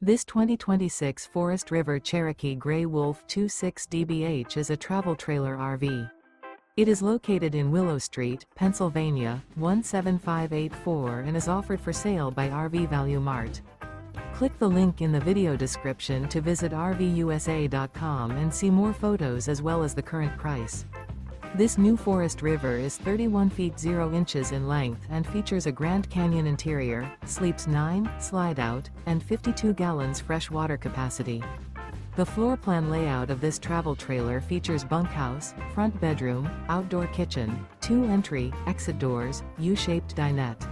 This 2026 Forest River Cherokee Grey Wolf 26DBH is a travel trailer RV. It is located in Willow Street, Pennsylvania, 17584 and is offered for sale by RV Value Mart. Click the link in the video description to visit RVUSA.com and see more photos as well as the current price. This new Forest River is 31 feet 0 inches in length and features a Grand Canyon interior, sleeps 9, slide-out, and 52 gallons fresh water capacity. The floor plan layout of this travel trailer features bunkhouse, front bedroom, outdoor kitchen, 2 entry, exit doors, U-shaped dinette.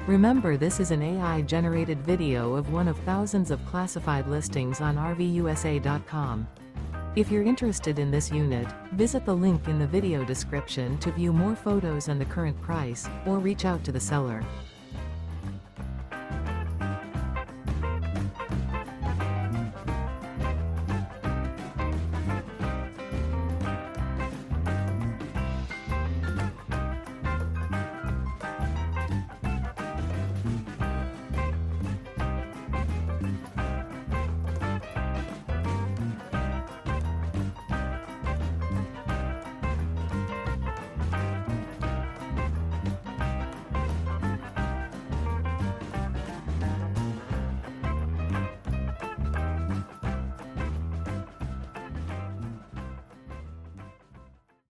Remember, this is an AI-generated video of one of thousands of classified listings on RVUSA.com. If you're interested in this unit, visit the link in the video description to view more photos and the current price, or reach out to the seller.